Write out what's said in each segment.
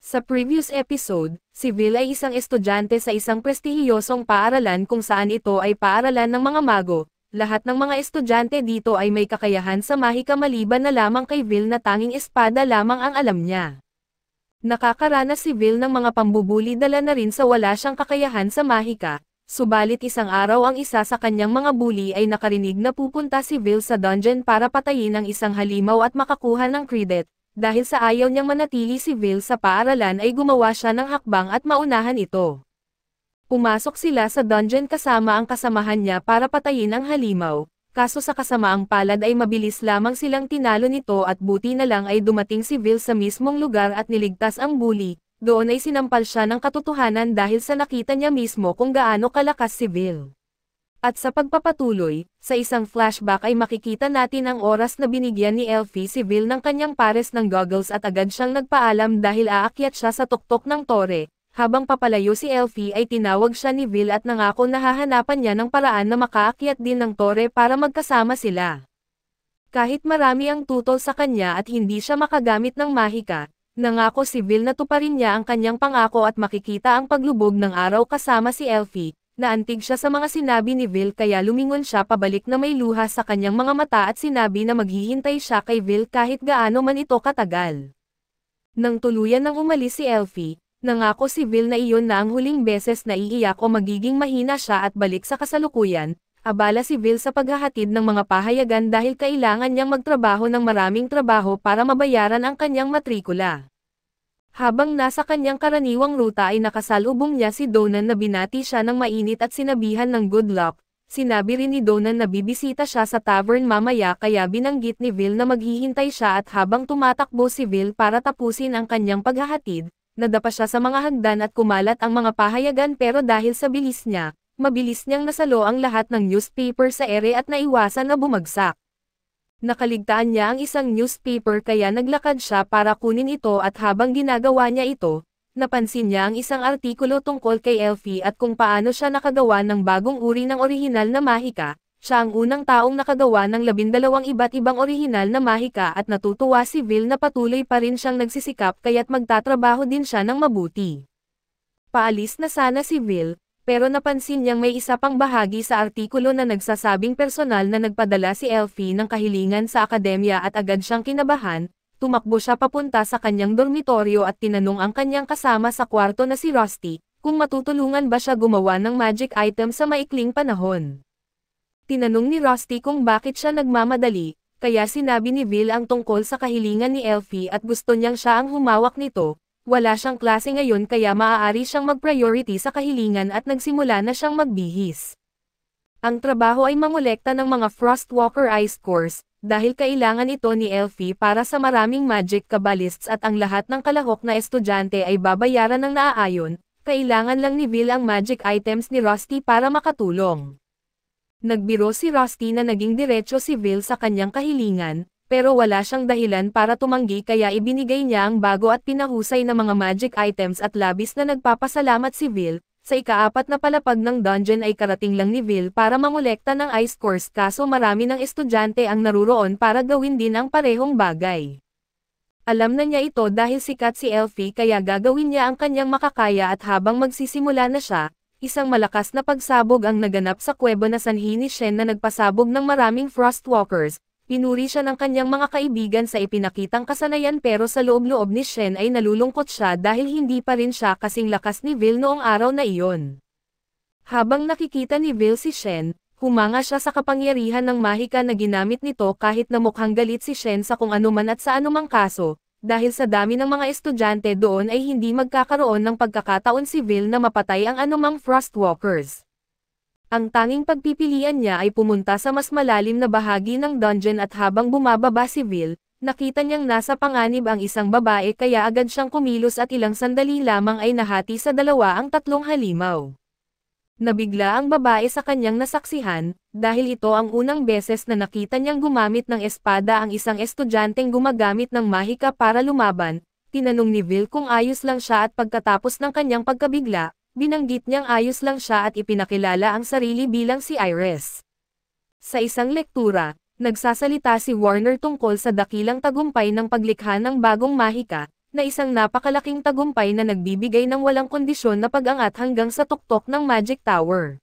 Sa previous episode, si Vil ay isang estudyante sa isang prestihiyosong paaralan kung saan ito ay paaralan ng mga mago. Lahat ng mga estudyante dito ay may kakayahan sa mahika maliban na lamang kay Vil na tanging espada lamang ang alam niya. Nakakaranas si Vil ng mga pambubuli dala na rin sa wala siyang kakayahan sa mahika, subalit isang araw ang isa sa kanyang mga bully ay nakarinig na pupunta si Vil sa dungeon para patayin ang isang halimaw at makakuha ng credit. Dahil sa ayaw niyang manatili si Vil sa paaralan ay gumawa siya ng hakbang at maunahan ito. Pumasok sila sa dungeon kasama ang kasamahan niya para patayin ang halimaw, kaso sa kasamaang palad ay mabilis lamang silang tinalo nito at buti na lang ay dumating si Vil sa mismong lugar at niligtas ang bully. Doon ay sinampal siya ng katotohanan dahil sa nakita niya mismo kung gaano kalakas si Vil. At sa pagpapatuloy, sa isang flashback ay makikita natin ang oras na binigyan ni Elfie si Vil ng kanyang pares ng goggles at agad siyang nagpaalam dahil aakyat siya sa tuktok ng tore. Habang papalayo si Elfie ay tinawag siya ni Vil at nangako na hahanapan niya ng paraan na makaakyat din ng tore para magkasama sila. Kahit marami ang tutol sa kanya at hindi siya makagamit ng mahika, nangako si Vil na tuparin niya ang kanyang pangako at makikita ang paglubog ng araw kasama si Elfie. Naantig siya sa mga sinabi ni Vil kaya lumingon siya pabalik na may luha sa kanyang mga mata at sinabi na maghihintay siya kay Vil kahit gaano man ito katagal. Nang tuluyan nang umalis si Elfie, nangako si Vil na iyon na ang huling beses na iiyak o magiging mahina siya at balik sa kasalukuyan. Abala si Vil sa paghahatid ng mga pahayagan dahil kailangan niyang magtrabaho ng maraming trabaho para mabayaran ang kanyang matrikula. Habang nasa kanyang karaniwang ruta ay nakasalubong niya si Donan na binati siya ng mainit at sinabihan ng good luck. Sinabi rin ni Donan na bibisita siya sa tavern mamaya kaya binanggit ni Vil na maghihintay siya at habang tumatakbo si Vil para tapusin ang kanyang paghahatid, nadapa siya sa mga hagdan at kumalat ang mga pahayagan pero dahil sa bilis niya, mabilis niyang nasalo ang lahat ng newspaper sa ere at naiwasan na bumagsak. Nakaligtaan niya ang isang newspaper kaya naglakad siya para kunin ito at habang ginagawa niya ito, napansin niya ang isang artikulo tungkol kay Elfie at kung paano siya nakagawa ng bagong uri ng orihinal na mahika. Siya ang unang taong nakagawa ng 12 iba't ibang orihinal na mahika at natutuwa si Vil na patuloy pa rin siyang nagsisikap kaya't magtatrabaho din siya ng mabuti. Paalis na sana si Vil, pero napansin niyang may isa pang bahagi sa artikulo na nagsasabing personal na nagpadala si Elfie ng kahilingan sa akademya at agad siyang kinabahan. Tumakbo siya papunta sa kanyang dormitoryo at tinanong ang kanyang kasama sa kwarto na si Rusty, kung matutulungan ba siya gumawa ng magic item sa maikling panahon. Tinanong ni Rusty kung bakit siya nagmamadali, kaya sinabi ni Vil ang tungkol sa kahilingan ni Elfie at gusto niyang siya ang humawak nito. Wala siyang klase ngayon kaya maaari siyang mag-priority sa kahilingan at nagsimula na siyang magbihis. Ang trabaho ay mangolekta ng mga Frostwalker Ice Cores, dahil kailangan ito ni Elfie para sa maraming magic kabbalists at ang lahat ng kalahok na estudyante ay babayaran ng naaayon, kailangan lang ni Vil ang magic items ni Rusty para makatulong. Nagbiro si Rusty na naging diretso si Vil sa kanyang kahilingan, pero wala siyang dahilan para tumanggi kaya ibinigay niya ang bago at pinahusay na mga magic items at labis na nagpapasalamat si Vil. Sa ika-4 na palapag ng dungeon ay karating lang ni Vil para mangolekta ng ice cores kaso marami ng estudyante ang naruroon para gawin din ang parehong bagay. Alam na niya ito dahil sikat si Elfie kaya gagawin niya ang kanyang makakaya at habang magsisimula na siya, isang malakas na pagsabog ang naganap sa kuweba na sanhi ni Shen na nagpasabog ng maraming Frostwalkers. Pinuri siya ng kanyang mga kaibigan sa ipinakitang kasanayan pero sa loob-loob ni Shen ay nalulungkot siya dahil hindi pa rin siya kasing lakas ni Vil noong araw na iyon. Habang nakikita ni Vil si Shen, humanga siya sa kapangyarihan ng mahika na ginamit nito kahit na mukhang galit si Shen sa kung anuman at sa anumang kaso, dahil sa dami ng mga estudyante doon ay hindi magkakaroon ng pagkakataon si Vil na mapatay ang anumang Frostwalkers. Ang tanging pagpipilian niya ay pumunta sa mas malalim na bahagi ng dungeon at habang bumababa si Vil, nakita niyang nasa panganib ang isang babae kaya agad siyang kumilos at ilang sandali lamang ay nahati sa dalawa ang 3 halimaw. Nabigla ang babae sa kanyang nasaksihan, dahil ito ang unang beses na nakita niyang gumamit ng espada ang isang estudyanteng gumagamit ng mahika para lumaban. Tinanong ni Vil kung ayos lang siya at pagkatapos ng kanyang pagkabigla, binanggit niyang ayos lang siya at ipinakilala ang sarili bilang si Iris. Sa isang lektura, nagsasalita si Warner tungkol sa dakilang tagumpay ng paglikha ng bagong mahika, na isang napakalaking tagumpay na nagbibigay ng walang kondisyon na pag-angat hanggang sa tuktok ng Magic Tower.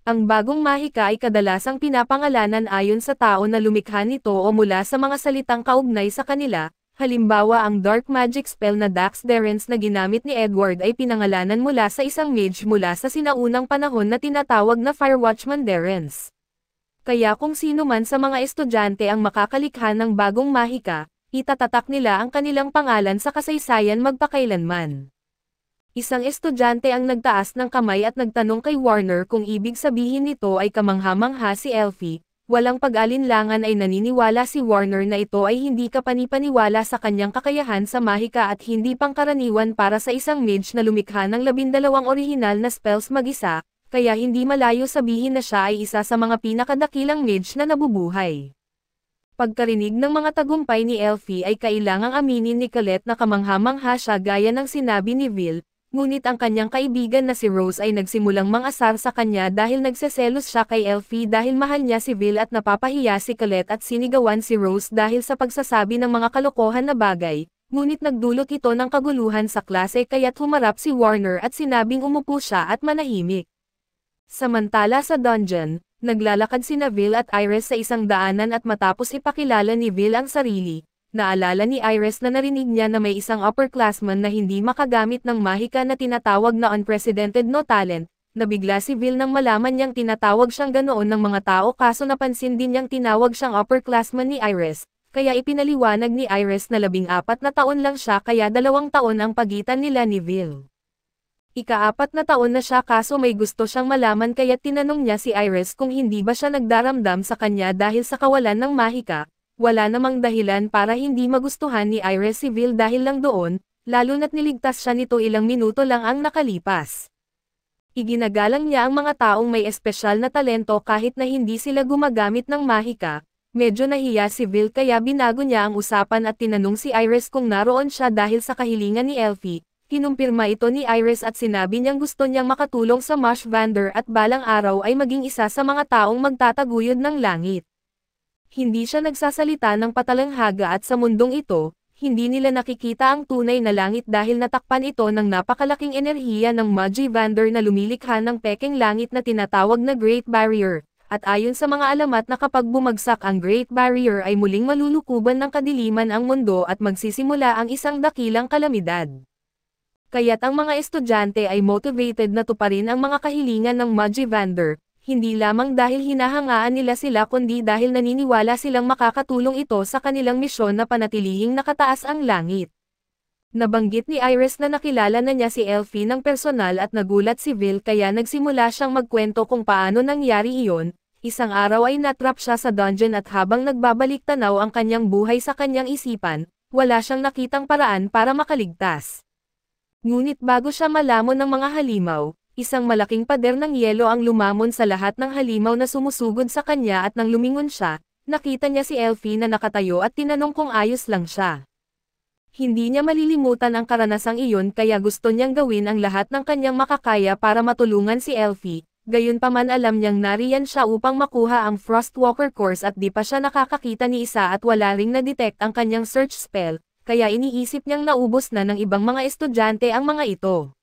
Ang bagong mahika ay kadalasang pinapangalanan ayon sa tao na lumikha nito o mula sa mga salitang kaugnay sa kanila. Halimbawa ang dark magic spell na Dax Derens na ginamit ni Edward ay pinangalanan mula sa isang mage mula sa sinaunang panahon na tinatawag na Firewatchman Derens. Kaya kung sino man sa mga estudyante ang makakalikha ng bagong mahika, itatatak nila ang kanilang pangalan sa kasaysayan magpakailanman. Isang estudyante ang nagtaas ng kamay at nagtanong kay Warner kung ibig sabihin nito ay kamangha-mangha si Elfie. Walang pag-alinlangan ay naniniwala si Warner na ito ay hindi kapanipaniwala sa kanyang kakayahan sa mahika at hindi pangkaraniwan para sa isang mage na lumikha ng 12 orihinal na spells mag-isa, kaya hindi malayo sabihin na siya ay isa sa mga pinakadakilang mage na nabubuhay. Pagkarinig ng mga tagumpay ni Elfie ay kailangang aminin ni Colette na kamangha-mangha siya gaya ng sinabi ni Vil. Ngunit ang kanyang kaibigan na si Rose ay nagsimulang mangasar sa kanya dahil nagseselos siya kay Elfie dahil mahal niya si Vil at napapahiya si Colette at sinigawan si Rose dahil sa pagsasabi ng mga kalokohan na bagay, ngunit nagdulot ito ng kaguluhan sa klase kaya't humarap si Warner at sinabing umupo siya at manahimik. Samantala sa dungeon, naglalakad sina Vil at Iris sa isang daanan at matapos ipakilala ni Vil ang sarili. Naalala ni Iris na narinig niya na may isang upperclassman na hindi makagamit ng mahika na tinatawag na unprecedented no talent, nabigla si Vil nang malaman niyang tinatawag siyang ganoon ng mga tao kaso napansin din niyang tinawag siyang upperclassman ni Iris, kaya ipinaliwanag ni Iris na 14 na taon lang siya kaya 2 taon ang pagitan nila ni Vil. Ika-4 na taon na siya kaso may gusto siyang malaman kaya tinanong niya si Iris kung hindi ba siya nagdaramdam sa kanya dahil sa kawalan ng mahika. Wala namang dahilan para hindi magustuhan ni Iris si Vil dahil lang doon, lalo na't niligtas siya nito ilang minuto lang ang nakalipas. Iginagalang niya ang mga taong may espesyal na talento kahit na hindi sila gumagamit ng mahika. Medyo nahiya si Vil kaya binago niya ang usapan at tinanong si Iris kung naroon siya dahil sa kahilingan ni Elfie. Kinumpirma ito ni Iris at sinabi niyang gusto niyang makatulong sa Marsh Vander at balang araw ay maging isa sa mga taong magtataguyod ng langit. Hindi siya nagsasalita ng patalanghaga at sa mundong ito, hindi nila nakikita ang tunay na langit dahil natakpan ito ng napakalaking enerhiya ng Mudgy Vander na lumilikha ng pekeng langit na tinatawag na Great Barrier, at ayon sa mga alamat na kapag bumagsak ang Great Barrier ay muling malulukuban ng kadiliman ang mundo at magsisimula ang isang dakilang kalamidad. Kaya't ang mga estudyante ay motivated na tuparin ang mga kahilingan ng Mudgy Vander. Hindi lamang dahil hinahangaan nila sila kundi dahil naniniwala silang makakatulong ito sa kanilang misyon na panatilihing nakataas ang langit. Nabanggit ni Iris na nakilala na niya si Elfie ng personal at nagulat si Vil kaya nagsimula siyang magkwento kung paano nangyari iyon. Isang araw ay natrap siya sa dungeon at habang nagbabalik tanaw ang kanyang buhay sa kanyang isipan, wala siyang nakitang paraan para makaligtas. Ngunit bago siya malamon ng mga halimaw, isang malaking pader ng yelo ang lumamon sa lahat ng halimaw na sumusugod sa kanya at nang lumingon siya, nakita niya si Elfie na nakatayo at tinanong kung ayos lang siya. Hindi niya malilimutan ang karanasang iyon kaya gusto niyang gawin ang lahat ng kanyang makakaya para matulungan si Elfie, gayunpaman alam niyang nariyan siya upang makuha ang Frostwalker course at di pa siya nakakakita ni isa at wala ring na-detect ang kanyang search spell, kaya iniisip niyang naubos na ng ibang mga estudyante ang mga ito.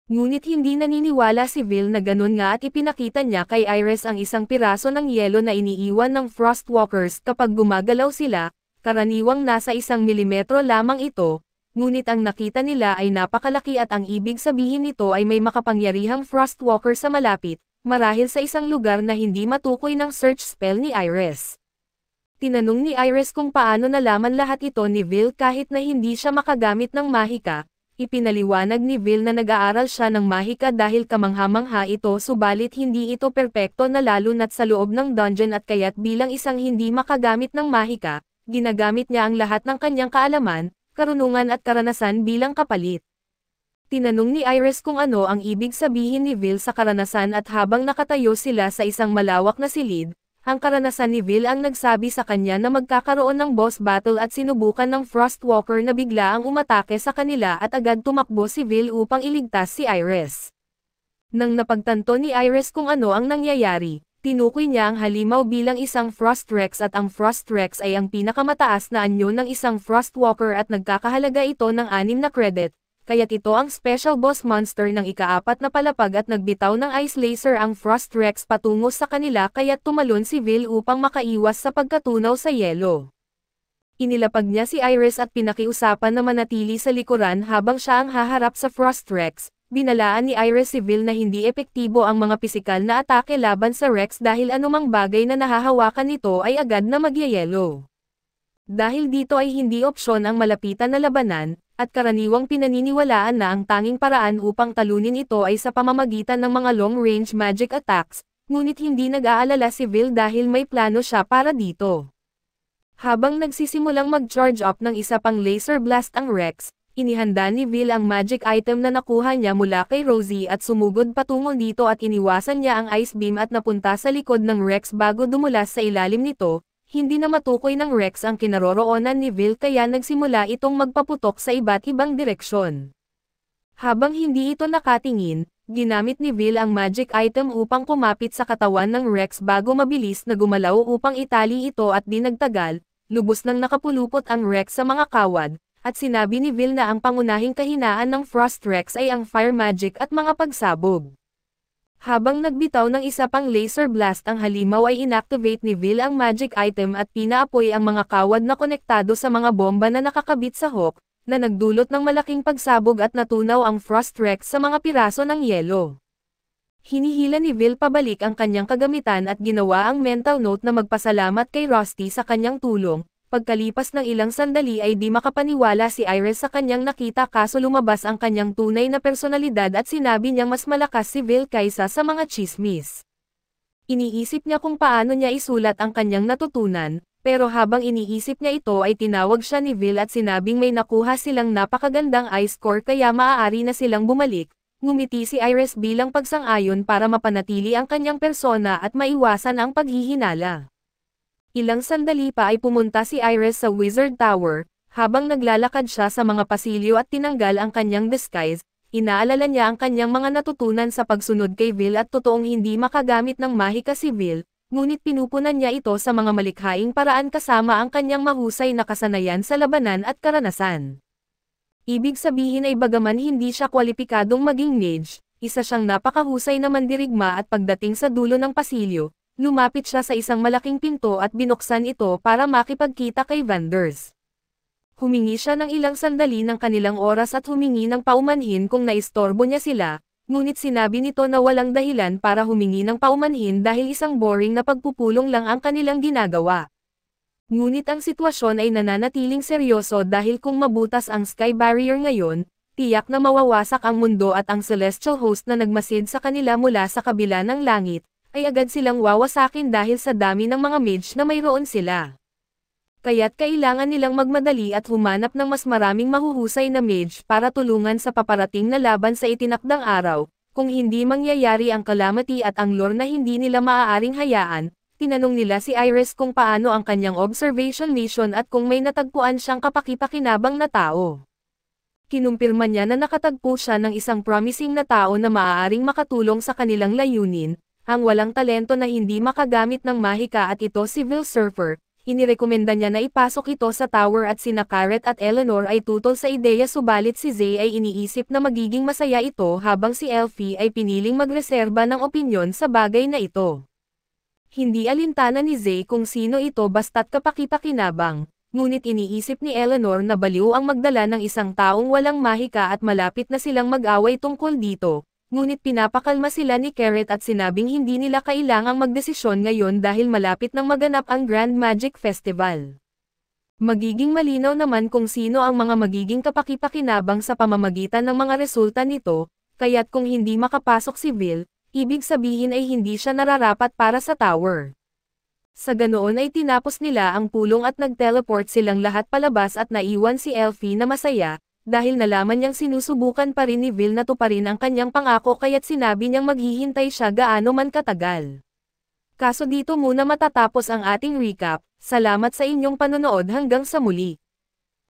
Ngunit hindi naniniwala si Vil na ganun nga at ipinakita niya kay Iris ang isang piraso ng yelo na iniiwan ng Frostwalkers kapag gumagalaw sila, karaniwang nasa 1 milimetro lamang ito, ngunit ang nakita nila ay napakalaki at ang ibig sabihin nito ay may makapangyarihang Frostwalker sa malapit, marahil sa isang lugar na hindi matukoy ng search spell ni Iris. Tinanong ni Iris kung paano nalaman lahat ito ni Vil kahit na hindi siya makagamit ng mahika. Ipinaliwanag ni Vil na nag-aaral siya ng mahika dahil kamangha-mangha ito subalit hindi ito perpekto na lalo na't sa loob ng dungeon at kaya't bilang isang hindi makagamit ng mahika, ginagamit niya ang lahat ng kanyang kaalaman, karunungan at karanasan bilang kapalit. Tinanong ni Iris kung ano ang ibig sabihin ni Vil sa karanasan at habang nakatayo sila sa isang malawak na silid, ang karanasan ni Vil ang nagsabi sa kanya na magkakaroon ng boss battle at sinubukan ng Frostwalker na bigla ang umatake sa kanila at agad tumakbo si Vil upang iligtas si Iris. Nang napagtanto ni Iris kung ano ang nangyayari, Tinukoy niya ang halimaw bilang isang Frost Rex at ang Frost Rex ay ang pinakamataas na anyo ng isang Frostwalker at nagkakahalaga ito ng 6 na credit, kaya't ito ang special boss monster ng ika-4 na palapag at nagbitaw ng Ice Laser ang Frost Rex patungo sa kanila kaya't tumalon si Vil upang makaiwas sa pagkatunaw sa yelo. Inilapag niya si Iris at pinakiusapan na manatili sa likuran habang siya ang haharap sa Frost Rex. Binalaan ni Iris si Vil na hindi epektibo ang mga pisikal na atake laban sa Rex dahil anumang bagay na nahahawakan nito ay agad na magyayelo. Dahil dito ay hindi opsyon ang malapitan na labanan, at karaniwang pinaniniwalaan na ang tanging paraan upang talunin ito ay sa pamamagitan ng mga long-range magic attacks, ngunit hindi nag-aalala si Vil dahil may plano siya para dito. Habang nagsisimulang mag-charge up ng isa pang laser blast ang Rex, inihanda ni Vil ang magic item na nakuha niya mula kay Rosie at sumugod patungo dito at iniwasan niya ang ice beam at napunta sa likod ng Rex bago dumulas sa ilalim nito. Hindi na matukoy ng Rex ang kinaroroonan ni Vil kaya nagsimula itong magpaputok sa iba't ibang direksyon. Habang hindi ito nakatingin, ginamit ni Vil ang magic item upang kumapit sa katawan ng Rex bago mabilis na gumalaw upang itali ito at di nagtagal, lubos nang nakapulupot ang Rex sa mga kawad. At sinabi ni Vil na ang pangunahing kahinaan ng Frost Rex ay ang fire magic at mga pagsabog. Habang nagbitaw ng isa pang laser blast ang halimaw ay inactivate ni Vil ang magic item at pinaapoy ang mga kawad na konektado sa mga bomba na nakakabit sa hook, na nagdulot ng malaking pagsabog at natunaw ang Frost Rex sa mga piraso ng yelo. Hinihila ni Vil pabalik ang kanyang kagamitan at ginawa ang mental note na magpasalamat kay Rusty sa kanyang tulong. Pagkalipas ng ilang sandali ay di makapaniwala si Iris sa kanyang nakita kaso lumabas ang kanyang tunay na personalidad at sinabi niyang mas malakas si Vil kaysa sa mga chismis. Iniisip niya kung paano niya isulat ang kanyang natutunan, pero habang iniisip niya ito ay tinawag siya ni Vil at sinabing may nakuha silang napakagandang ice core kaya maaari na silang bumalik. Ngumiti si Iris bilang pagsang-ayon para mapanatili ang kanyang persona at maiwasan ang paghihinala. Ilang sandali pa ay pumunta si Iris sa Wizard Tower, habang naglalakad siya sa mga pasilyo at tinanggal ang kanyang disguise, inaalala niya ang kanyang mga natutunan sa pagsunod kay Vil at totoong hindi makagamit ng mahika si Vil, ngunit pinupunan niya ito sa mga malikhaing paraan kasama ang kanyang mahusay na kasanayan sa labanan at karanasan. Ibig sabihin ay bagaman hindi siya kwalipikadong maging mage, isa siyang napakahusay na mandirigma at pagdating sa dulo ng pasilyo, lumapit siya sa isang malaking pinto at binuksan ito para makipagkita kay Vanders. Humingi siya ng ilang sandali ng kanilang oras at humingi ng paumanhin kung naistorbo niya sila, ngunit sinabi nito na walang dahilan para humingi ng paumanhin dahil isang boring na pagpupulong lang ang kanilang ginagawa. Ngunit ang sitwasyon ay nananatiling seryoso dahil kung mabutas ang Sky Barrier ngayon, tiyak na mawawasak ang mundo at ang Celestial Host na nagmasid sa kanila mula sa kabila ng langit, ay agad silang wawasakin dahil sa dami ng mga mage na mayroon sila. Kaya't kailangan nilang magmadali at humanap ng mas maraming mahuhusay na mage para tulungan sa paparating na laban sa itinakdang araw. Kung hindi mangyayari ang calamity at ang lore na hindi nila maaaring hayaan, tinanong nila si Iris kung paano ang kanyang observation mission at kung may natagpuan siyang kapaki-pakinabang na tao. Kinumpirma niya na nakatagpo siya ng isang promising na tao na maaaring makatulong sa kanilang layunin, ang walang talento na hindi makagamit ng mahika at ito si Vil Surfer. Inirekomenda niya na ipasok ito sa tower at sina Carrot at Eleanor ay tutol sa ideya subalit si Zay ay iniisip na magiging masaya ito habang si Elfie ay piniling magreserba ng opinyon sa bagay na ito. Hindi alintana ni Zay kung sino ito basta't kapaki-pakinabang, ngunit iniisip ni Eleanor na baliw ang magdala ng isang taong walang mahika at malapit na silang mag-away tungkol dito. Ngunit pinapakalma sila ni Carrot at sinabing hindi nila kailangang magdesisyon ngayon dahil malapit nang maganap ang Grand Magic Festival. Magiging malinaw naman kung sino ang mga magiging kapaki-pakinabang sa pamamagitan ng mga resulta nito, kaya't kung hindi makapasok si Vil, ibig sabihin ay hindi siya nararapat para sa tower. Sa ganoon ay tinapos nila ang pulong at nag-teleport silang lahat palabas at naiwan si Elfie na masaya, dahil nalaman niyang sinusubukan pa rin ni Vil na tuparin ang kanyang pangako kaya't sinabi niyang maghihintay siya gaano man katagal. Kaso dito muna matatapos ang ating recap, salamat sa inyong panonood hanggang sa muli.